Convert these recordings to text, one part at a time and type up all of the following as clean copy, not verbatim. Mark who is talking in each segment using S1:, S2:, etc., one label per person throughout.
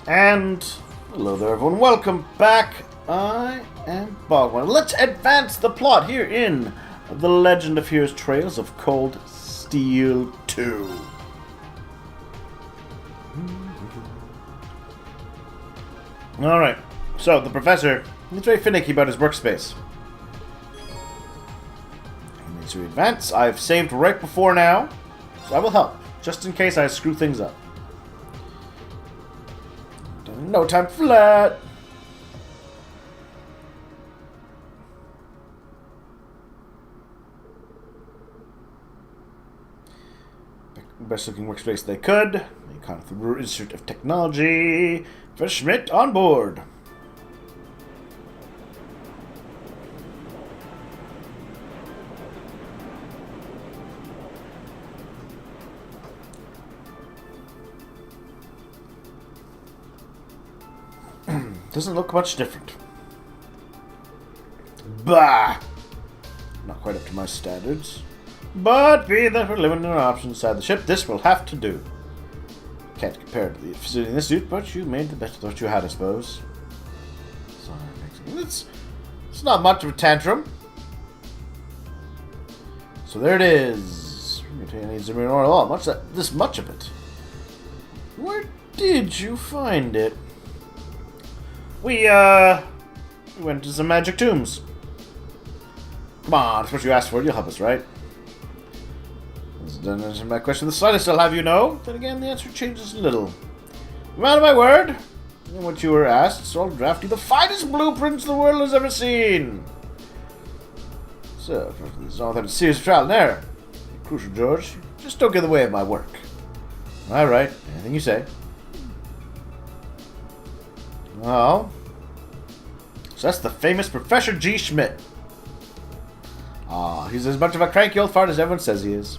S1: And hello there, everyone. Welcome back. I am BogMod. Let's advance the plot here in The Legend of Heroes Trails of Cold Steel 2. Alright, so the professor is very finicky about his workspace. He needs to advance. I've saved right before now, so I will help, just in case I screw things up. No time flat. Best looking workspace they could. They caught the Ruhr Institute of Technology. For Schmidt on board. Doesn't look much different. Bah! Not quite up to my standards. But be that we're limited in our options inside the ship, this will have to do. Can't compare to the facility in this suit, but you made the best of what you had, I suppose. It's not much of a tantrum. So there it is. This much of it. Where did you find it? We went to some magic tombs. Come on, that's what you asked for. You'll help us, right? Doesn't answer my question the slightest, I'll have you know. Then again, the answer changes a little. I'm out of my word. And what you were asked, so I'll draft you the finest blueprints the world has ever seen. So, there's all that serious trial and error. Crucial, George. Just don't get in the way of my work. All right, anything you say. Oh. So that's the famous Professor G. Schmidt. Ah, he's as much of a cranky old fart as everyone says he is.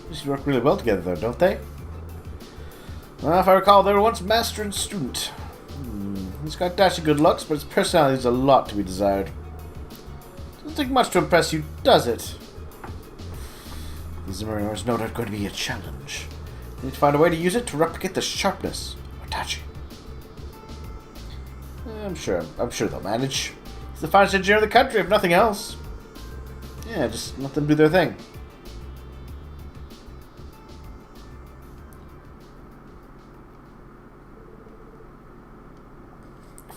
S1: They should work really well together, though, don't they? Well, if I recall, they were once master and student. He's got dashing good looks, but his personality is a lot to be desired. Doesn't take much to impress you, does it? These mariners know that's going to be a challenge. You need to find a way to use it to replicate the sharpness of Tachi. I'm sure they'll manage. He's the finest engineer in the country, if nothing else. Yeah, just let them do their thing.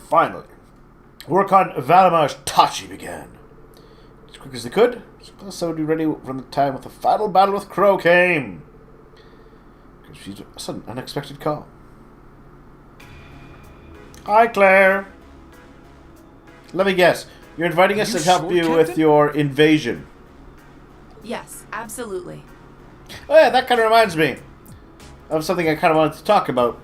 S1: Finally, work on Valamar's Tachi began. As quick as they could, so would be ready from the time with the final battle with Crow came. She's a sudden, unexpected call. Hi, Claire. Let me guess. You're inviting us to help you with your invasion.
S2: Yes, absolutely.
S1: Oh yeah, that kind of reminds me of something I kind of wanted to talk about.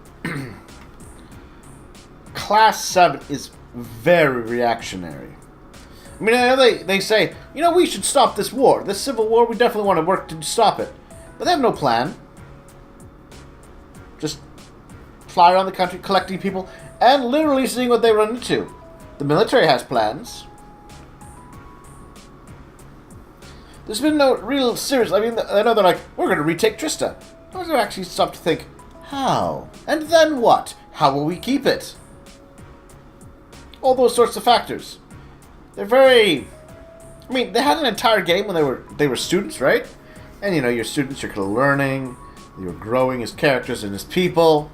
S1: Class 7 is very reactionary. I mean, I know they say, we should stop this war. This civil war, we definitely want to work to stop it. But they have no plan. Just fly around the country collecting people and literally seeing what they run into. The military has plans. There's been no real serious... I mean, I know they're like, we're going to retake Trista. I was actually stopped to think, how? And then what? How will we keep it? All those sorts of factors. They're very... I mean, they had an entire game when they were students, right? And, your students, you're kind of learning. You're growing as characters and as people.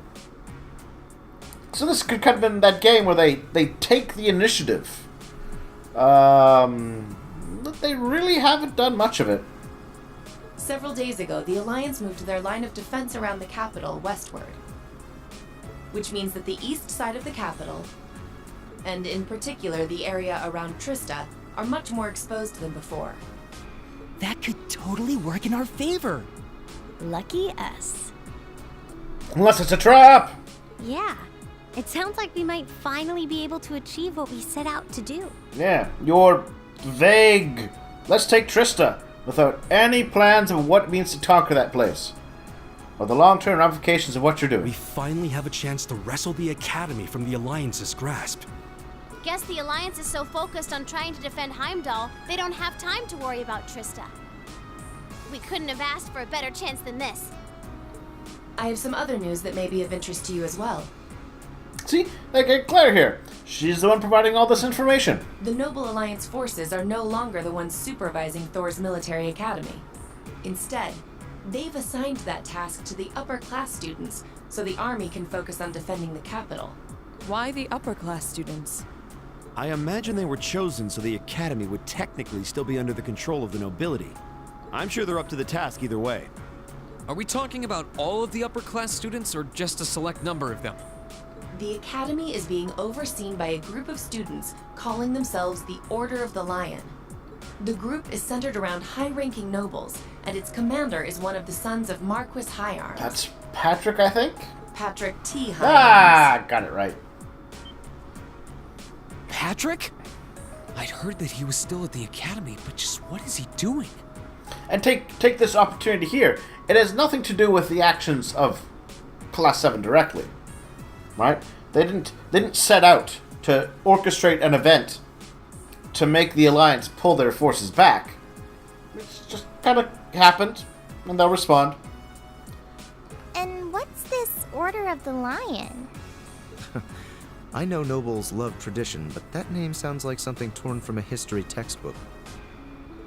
S1: So this could kind of been that game where they take the initiative. But they really haven't done much of it.
S2: Several days ago, the Alliance moved their line of defense around the capital westward. Which means that the east side of the capital, and in particular the area around Trista, are much more exposed than before.
S3: That could totally work in our favor.
S4: Lucky us.
S1: Unless it's a trap!
S4: Yeah. It sounds like we might finally be able to achieve what we set out to do.
S1: Yeah, you're vague. Let's take Trista, without any plans of what it means to conquer that place. Or the long-term ramifications of what you're doing.
S5: We finally have a chance to wrestle the Academy from the Alliance's grasp.
S6: Guess the Alliance is so focused on trying to defend Heimdall, they don't have time to worry about Trista. We couldn't have asked for a better chance than this.
S2: I have some other news that may be of interest to you as well.
S1: See, like Claire here. She's the one providing all this information.
S2: The Noble Alliance forces are no longer the ones supervising Thor's military academy. Instead, they've assigned that task to the upper-class students so the army can focus on defending the capital.
S7: Why the upper-class students?
S5: I imagine they were chosen so the Academy would technically still be under the control of the nobility. I'm sure they're up to the task either way.
S8: Are we talking about all of the upper-class students or just a select number of them?
S2: The academy is being overseen by a group of students calling themselves the Order of the Lion. The group is centered around high-ranking nobles, and its commander is one of the sons of Marquis Higharms.
S1: That's Patrick, I think?
S2: Patrick T. Higharms.
S1: Ah, got it right.
S8: Patrick? I'd heard that he was still at the academy, but just what is he doing?
S1: And take this opportunity here. It has nothing to do with the actions of Class 7 directly. Right? They didn't set out to orchestrate an event to make the Alliance pull their forces back. It's just kind of happened, and they'll respond.
S4: And what's this Order of the Lion?
S9: I know nobles love tradition, but that name sounds like something torn from a history textbook.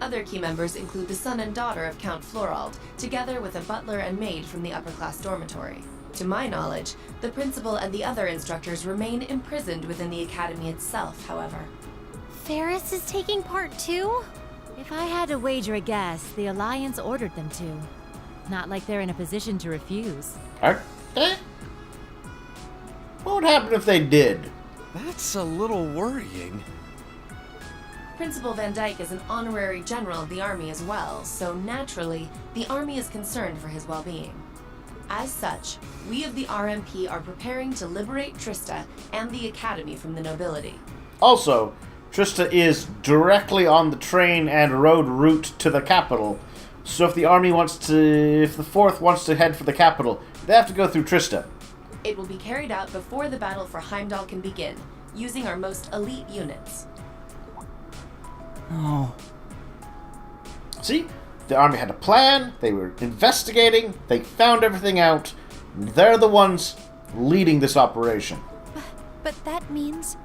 S2: Other key members include the son and daughter of Count Florald, together with a butler and maid from the upper-class dormitory. To my knowledge, the principal and the other instructors remain imprisoned within the academy itself, however.
S4: Ferris is taking part too?
S10: If I had to wager a guess, the Alliance ordered them to. Not like they're in a position to refuse.
S1: Are they? What would happen if they did?
S5: That's a little worrying.
S2: Principal Van Dyke is an honorary general of the army as well, so naturally, the army is concerned for his well-being. As such, we of the RMP are preparing to liberate Trista and the academy from the nobility.
S1: Also, Trista is directly on the train and road route to the capital, so if the the 4th wants to head for the capital, they have to go through Trista.
S2: It will be carried out before the battle for Heimdall can begin, using our most elite units.
S3: Oh.
S1: See? The army had a plan, they were investigating, they found everything out, and they're the ones leading this operation.
S7: But that means...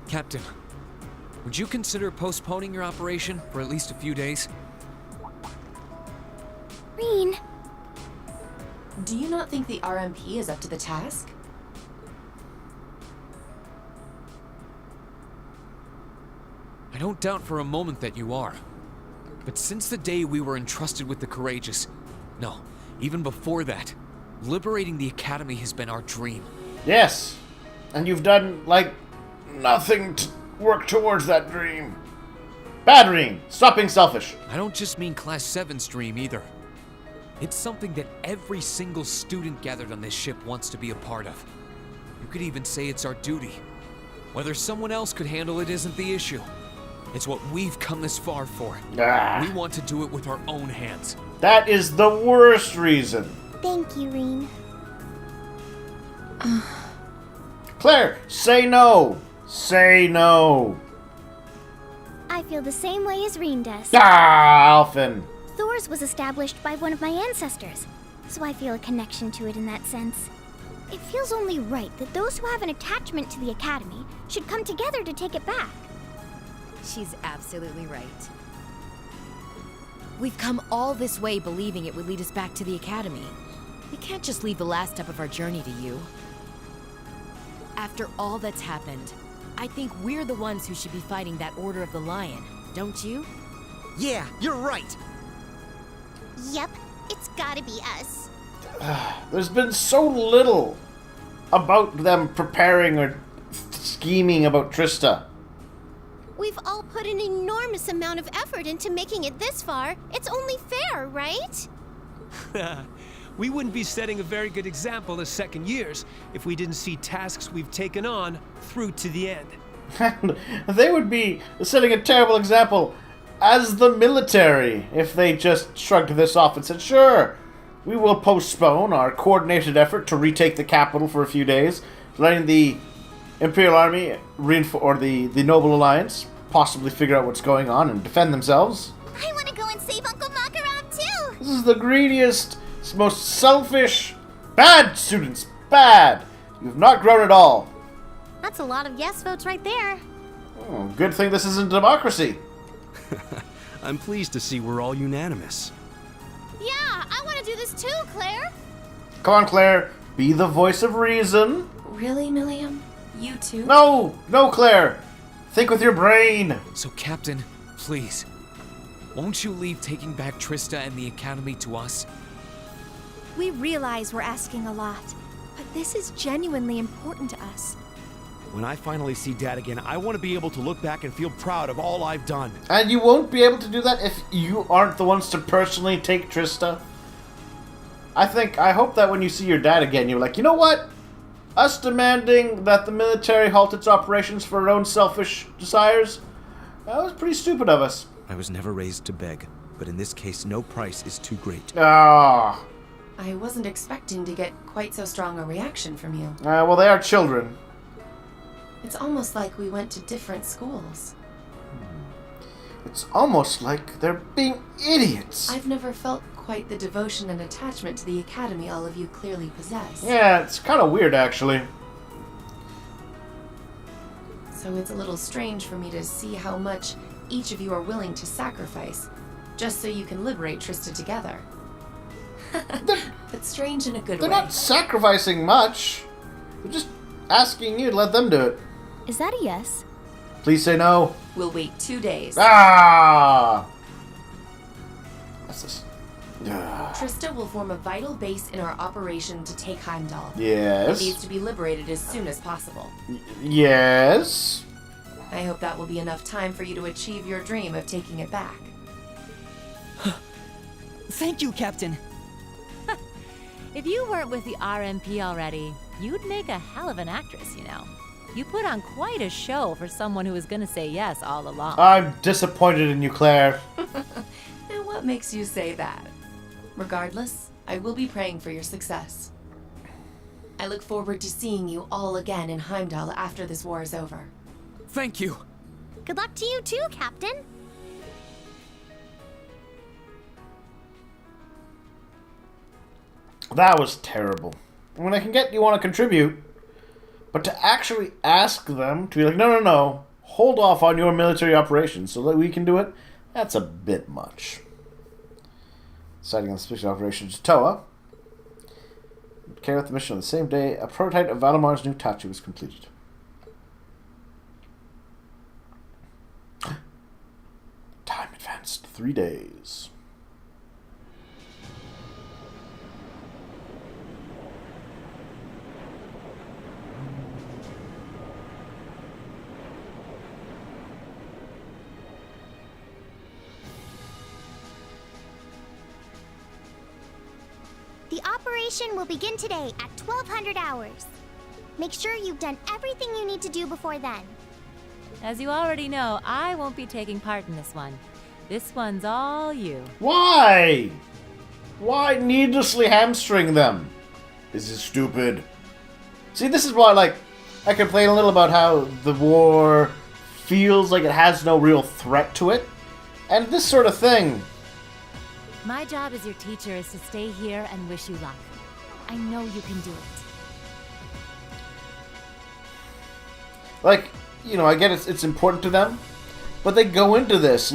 S8: Captain, would you consider postponing your operation for at least a few days?
S4: Reen.
S2: Do you not think the RMP is up to the task?
S8: I don't doubt for a moment that you are. But since the day we were entrusted with the Courageous, no, even before that, liberating the Academy has been our dream.
S1: Yes, and you've done, nothing to work towards that dream. Bad Reen, stop being selfish.
S8: I don't just mean Class 7's dream either. It's something that every single student gathered on this ship wants to be a part of. You could even say it's our duty. Whether someone else could handle it isn't the issue. It's what we've come this far for. We want to do it with our own hands.
S1: That is the worst reason.
S4: Thank you, Reen.
S1: Claire, say no. Say no.
S4: I feel the same way as Reen does.
S1: Alphen.
S4: Thor's was established by one of my ancestors, so I feel a connection to it in that sense. It feels only right that those who have an attachment to the Academy should come together to take it back.
S10: She's absolutely right. We've come all this way believing it would lead us back to the Academy. We can't just leave the last step of our journey to you. After all that's happened, I think we're the ones who should be fighting that Order of the Lion, don't you?
S3: Yeah, you're right.
S6: Yep, it's gotta be us.
S1: There's been so little about them preparing or scheming about Trista.
S6: We've all put an enormous amount of effort into making it this far. It's only fair, right?
S11: We wouldn't be setting a very good example as second years if we didn't see tasks we've taken on through to the end.
S1: They would be setting a terrible example as the military if they just shrugged this off and said, sure, we will postpone our coordinated effort to retake the capital for a few days, letting the Imperial Army or the Noble Alliance possibly figure out what's going on and defend themselves.
S6: I want to go and save Uncle Makarov too!
S1: This is the greediest, most selfish, bad students bad. You've not grown at all.
S6: That's a lot of yes votes right there.
S1: Good thing this isn't democracy.
S5: I'm pleased to see we're all unanimous.
S6: Yeah, I want to do this too, Claire.
S1: Come on, Claire. Be the voice of reason.
S2: Really, Milliam? You too?
S1: No, Claire. Think with your brain.
S8: So, Captain, please, won't you leave taking back Trista and the Academy to us?
S7: We realize we're asking a lot, but this is genuinely important to us.
S5: When I finally see Dad again, I want to be able to look back and feel proud of all I've done.
S1: And you won't be able to do that if you aren't the ones to personally take Trista. I hope that when you see your dad again, you're like, you know what? Us demanding that the military halt its operations for our own selfish desires, that was pretty stupid of us.
S9: I was never raised to beg, but in this case, no price is too great.
S1: Ah.
S2: I wasn't expecting to get quite so strong a reaction from you.
S1: Well, they are children.
S2: It's almost like we went to different schools.
S1: It's almost like they're being idiots.
S2: I've never felt quite the devotion and attachment to the Academy all of you clearly possess.
S1: Yeah, it's kind of weird, actually.
S2: So it's a little strange for me to see how much each of you are willing to sacrifice, just so you can liberate Trista together. But strange in a good way.
S1: They're not sacrificing much. They're just asking you to let them do it.
S4: Is that a yes?
S1: Please say no.
S2: We'll wait 2 days.
S1: Ah! What's this?
S2: Trista will form a vital base in our operation to take Heimdall.
S1: Yes.
S2: It needs to be liberated as soon as possible.
S1: Yes.
S2: I hope that will be enough time for you to achieve your dream of taking it back.
S3: Thank you, Captain.
S10: If you weren't with the RMP already, you'd make a hell of an actress, you know. You put on quite a show for someone who was gonna say yes all along.
S1: I'm disappointed in you, Claire.
S2: And what makes you say that? Regardless, I will be praying for your success. I look forward to seeing you all again in Heimdall after this war is over.
S8: Thank you.
S6: Good luck to you too, Captain.
S1: That was terrible. I mean, I can get you want to contribute, but to actually ask them to be like, no, hold off on your military operations so that we can do it, that's a bit much. Deciding on the special operations to Toa. Carry out the mission on the same day a prototype of Valamar's new Tachi was completed. Time advanced 3 days.
S4: The operation will begin today at 1200 hours. Make sure you've done everything you need to do before then.
S10: As you already know, I won't be taking part in this one. This one's all you.
S1: Why? Why needlessly hamstring them? This is stupid. See, this is why, I complain a little about how the war feels like it has no real threat to it. And this sort of thing.
S10: My job as your teacher is to stay here and wish you luck. I know you can do it.
S1: I get it's important to them, but they go into this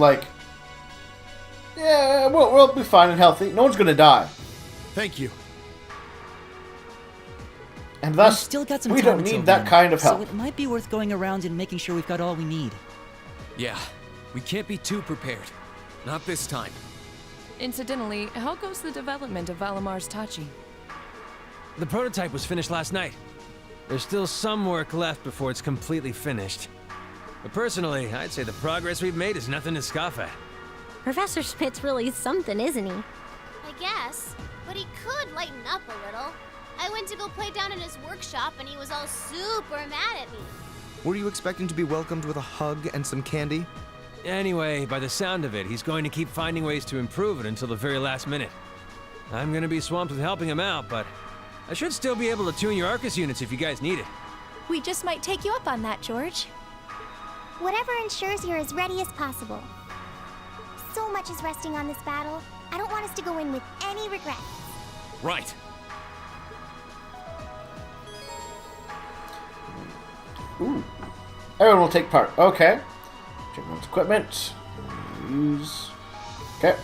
S1: yeah, we'll be fine and healthy. No one's gonna die.
S5: Thank you.
S1: And thus,
S3: We've still got some
S1: we
S3: time
S1: don't
S3: until
S1: need that
S3: then,
S1: kind of help.
S3: So it might be worth going around and making sure we've got all we need.
S8: Yeah, we can't be too prepared. Not this time.
S7: Incidentally, how goes the development of Valamar's Tachi?
S11: The prototype was finished last night. There's still some work left before it's completely finished. But personally, I'd say the progress we've made is nothing to scoff at.
S6: Professor Schmidt's really something, isn't he? I guess, but he could lighten up a little. I went to go play down in his workshop and he was all super mad at me.
S9: Were you expecting to be welcomed with a hug and some candy?
S11: Anyway, by the sound of it, he's going to keep finding ways to improve it until the very last minute. I'm gonna be swamped with helping him out, but I should still be able to tune your Arcus units if you guys need it.
S7: We just might take you up on that, George.
S4: Whatever ensures you're as ready as possible. So much is resting on this battle. I don't want us to go in with any regrets.
S8: Right.
S1: Everyone will take part. Okay. Check everyone's equipment. Use. Okay.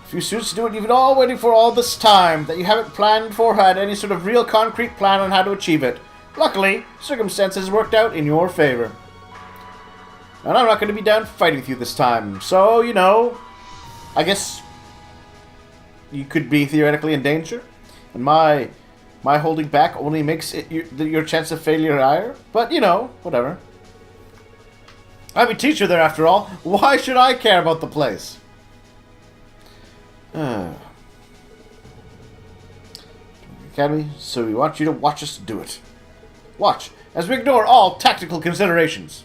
S1: A few students to do it you've been all waiting for all this time, that you haven't planned for, had any sort of real concrete plan on how to achieve it. Luckily, circumstances worked out in your favor. And I'm not going to be down fighting with you this time, so, you know, I guess you could be theoretically in danger, and my holding back only makes it your chance of failure higher, but, you know, whatever. I'm a teacher there, after all. Why should I care about the place? Academy, so we want you to watch us do it. Watch, as we ignore all tactical considerations.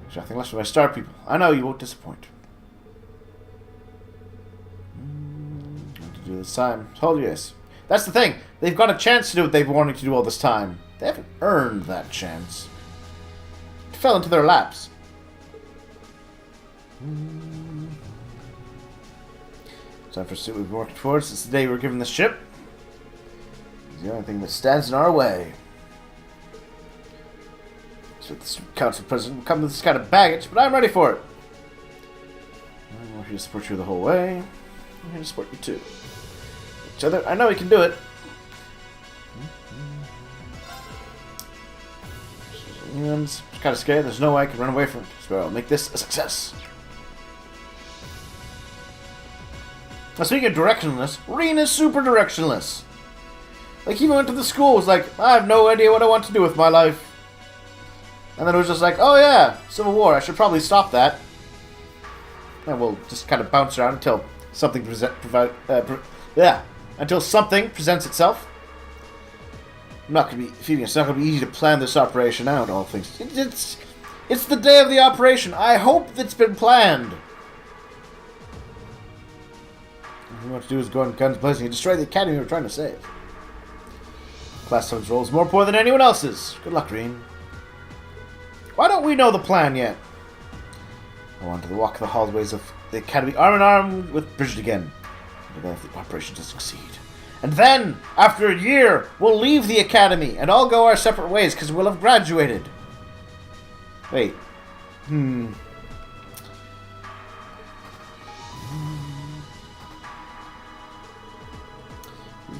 S1: There's nothing left of my star people. I know you won't disappoint. What to do this time? Told you yes. That's the thing. They've got a chance to do what they've been wanting to do all this time. They haven't earned that chance. It fell into their laps. Time for pursuit we've been working towards since the day we were given this ship. It's the only thing that stands in our way. So the council president will come with this kind of baggage, but I'm ready for it. I'm here to support you the whole way. I'm here to support you too. Each other, I know we can do it. I'm kind of scared. There's no way I can run away from it. So I'll make this a success. Now, speaking of directionless, Reen is super directionless. Like, he even went to the school, was like, I have no idea what I want to do with my life. And then it was just like, oh yeah, Civil War, I should probably stop that. And we'll just kind of bounce around until something until something presents itself. I'm not going to be feeling it's not going to be easy to plan this operation out, all things. It's the day of the operation. I hope it's been planned. All we want to do is go on guns blazing and destroy the academy we're trying to save. Class 7's role is more important than anyone else's. Good luck, Reen. Why don't we know the plan yet? I want to walk the hallways of the academy arm in arm with Bridget again. If the operation to succeed. And then, after a year, we'll leave the academy and all go our separate ways because we'll have graduated. Wait. The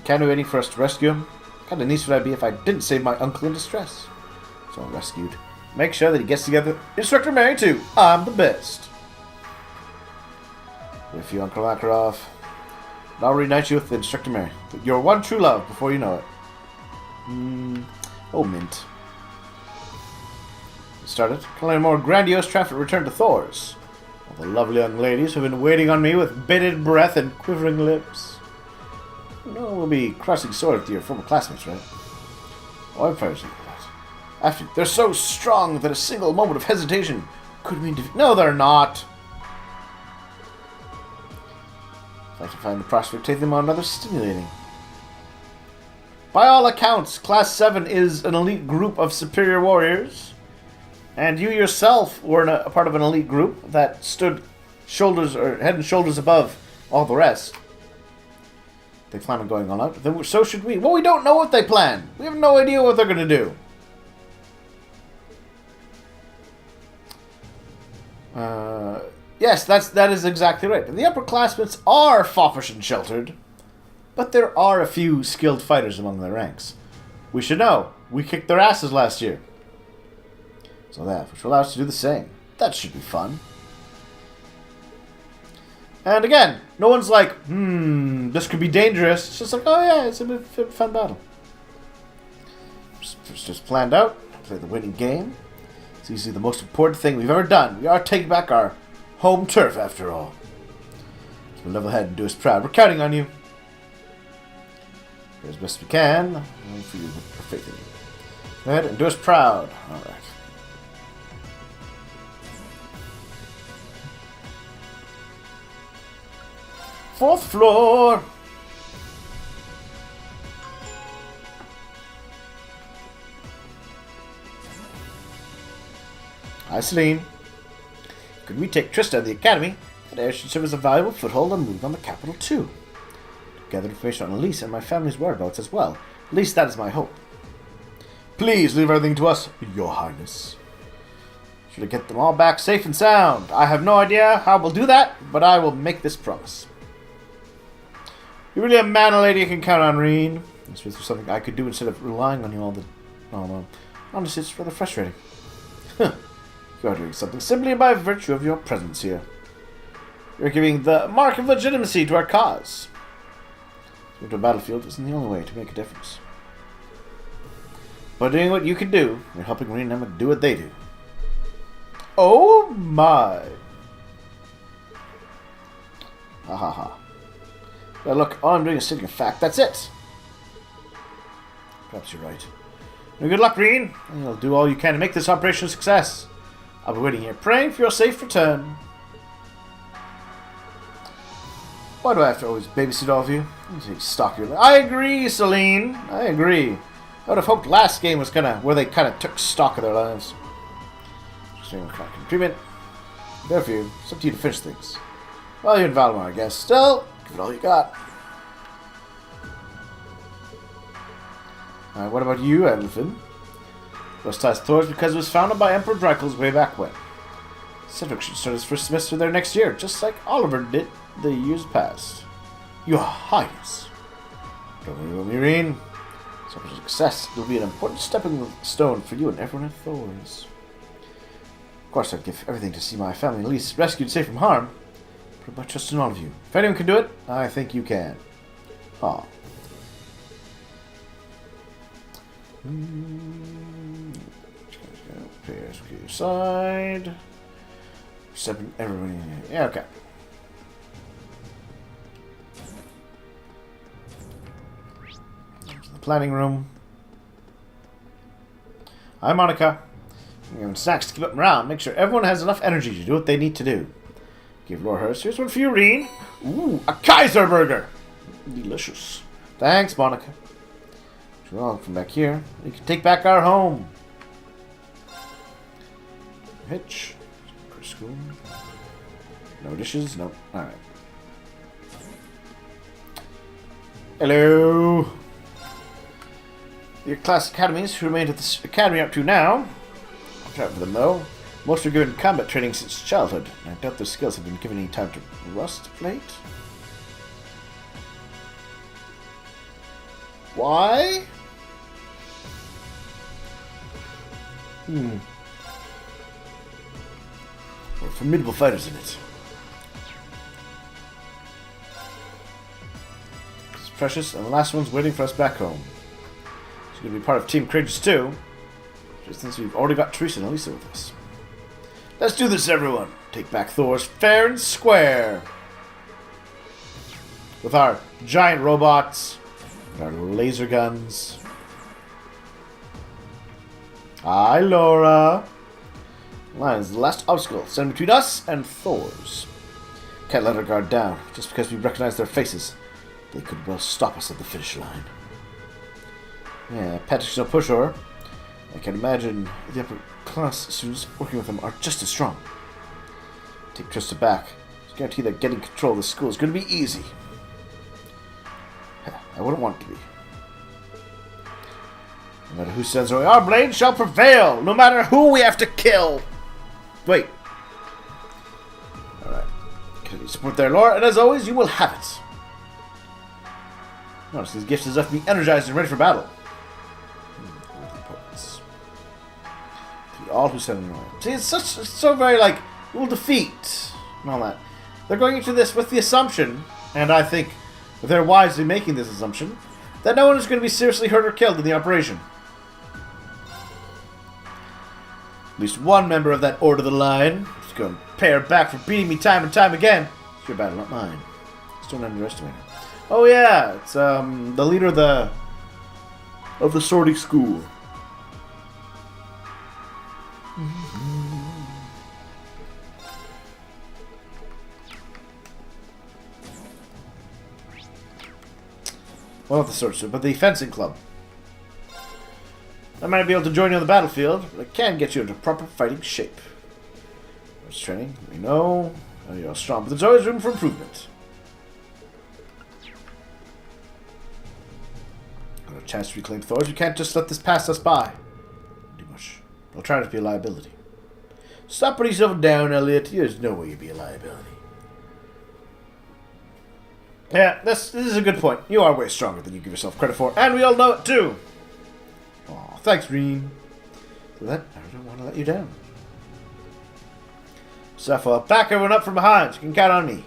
S1: academy waiting for us to rescue him? What kind of nice would I be if I didn't save my uncle in distress? So I'm rescued. Make sure that he gets together. Instructor Mary too. I'm the best. With you, Uncle Makarov. And I'll reunite you with the Instructor Mary. Your one true love before you know it. Oh, mint. Started. Can a more grandiose triumphant return to Thor's. All the lovely young ladies who have been waiting on me with bated breath and quivering lips. You know we'll be crossing swords with your former classmates, right? Oh, I'm proud of that. After they're so strong that a single moment of hesitation could mean defeat. No, they're not. I'd like to find the prospect taking them on another stimulating. By all accounts, Class 7 is an elite group of superior warriors, and you yourself were a part of an elite group that stood head and shoulders above all the rest. They plan on going all out, then so should we. Well, we don't know what they plan. We have no idea what they're going to do. Yes, that is exactly right. The upperclassmen are foppish and sheltered, but there are a few skilled fighters among their ranks. We should know. We kicked their asses last year. So that, which will allow us to do the same. That should be fun. And again, no one's like, this could be dangerous. It's just like, oh yeah, it's a fun battle. It's just planned out. Play the winning game. It's easily the most important thing we've ever done. We are taking back our home turf, after all. So we'll level ahead and do us proud. We're counting on you. Do as best we can. And for you, we're faith in you. Go ahead and do us proud. All right. Fourth floor. Hi, Celine. Could we take Trista to the academy? That air should serve as a valuable foothold and move on the capital too. To gather information on Elise and my family's whereabouts as well. At least that is my hope. Please leave everything to us, Your Highness. Should I get them all back safe and sound? I have no idea how we'll do that, but I will make this promise. You're really a man and lady you can count on, Reen. This was something I could do instead of relying on you all the... Oh, no. Honestly, it's rather frustrating. You are doing something simply by virtue of your presence here. You're giving the mark of legitimacy to our cause. Going to a battlefield isn't the only way to make a difference. By doing what you can do, you're helping Reen and Emma do what they do. Oh my! Ha ha ha. Well, look, all I'm doing is stating a fact. That's it. Perhaps you're right. Well, good luck, Reen. You'll do all you can to make this operation a success. I'll be waiting here, praying for your safe return. Why do I have to always babysit all of you? Stalk your... I agree, Celine. I agree. I would have hoped last game was kind of where they kind of took stock of their lives. Just doing kind of treatment. Therefore, it's up to you to finish things. Well, you're in Valimar, I guess. Still, give it all you got. What about you, Edelfin? Those ties Thor's because it was founded by Emperor Drykel's way back when. Cedric should start his first semester there next year, just like Oliver did the years past. Your Highness. Don't worry about me, Reen. So for success, it will be an important stepping stone for you and everyone at Thor's. Of course, I'd give everything to see my family at least rescued safe from harm. Put my trust in all of you. If anyone can do it, I think you can. Aw. Players to your side. Seven, everybody. Yeah, okay. The planning room. Hi, Monica. We're having snacks to keep up morale. Make sure everyone has enough energy to do what they need to do. Give Lord Hurst. Here's one for you, Reen. Ooh, a Kaiser burger. Delicious. Thanks, Monica. Well, from back here, we can take back our home. Hitch. For school. No dishes? Nope. Alright. Hello. Your class academies who remained at this academy up to now. I'll try for them though. Most are given combat training since childhood. I doubt their skills have been given any time to rust of late. Why? We're formidable fighters in it. It's Precious, and the last one's waiting for us back home. She's going to be part of Team Courageous too. Just since we've already got Teresa and Elisa with us. Let's do this, everyone. Take back Thor's fair and square. With our giant robots, and our laser guns. Hi, Laura. Line is the last obstacle standing between us and Thor's. Can't let our guard down. Just because we recognize their faces, they could well stop us at the finish line. Yeah, Patrick's no pushover. I can imagine the upper class students working with them are just as strong. Take Trista back. I guarantee that getting control of the school is going to be easy. I wouldn't want it to be. No matter who stands away, our blade shall prevail, no matter who we have to kill. Wait. Alright. Can you support there, Laura? And as always, you will have it. Notice these gifts has left me energized and ready for battle. All who stand in the way. See, it's so very like, we'll defeat and all that. They're going into this with the assumption, and I think they're wisely making this assumption, that no one is going to be seriously hurt or killed in the operation. At least one member of that Order of the Line is going to pay her back for beating me time and time again. It's your battle, not mine. Just don't underestimate her. Oh yeah, it's the leader of the sorting school. Well, not the sword suit, but the fencing club. I might not be able to join you on the battlefield, but I can get you into proper fighting shape. First training, we know. Oh, you're strong, but there's always room for improvement. Got a chance to reclaim Thors. We can't just let this pass us by. Too much. I'll try not to be a liability. Stop putting yourself down, Elliot. There's no way you'd be a liability. Yeah, this is a good point. You are way stronger than you give yourself credit for, and we all know it too. Aw, thanks, Reen. For that, I don't want to let you down. Seth, I'll back everyone up from behind. You can count on me.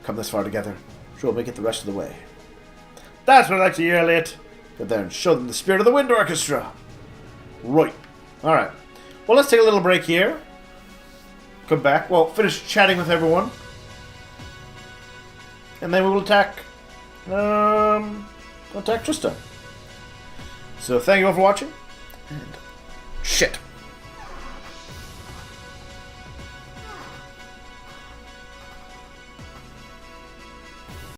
S1: Come this far together. Sure, we'll make it the rest of the way. That's what I like to hear, Elliot. Get there and show them the spirit of the Wind Orchestra. Right. All right. Well, let's take a little break here. Come back. Well, finish chatting with everyone. And then we will attack Trista. So thank you all for watching. And shit.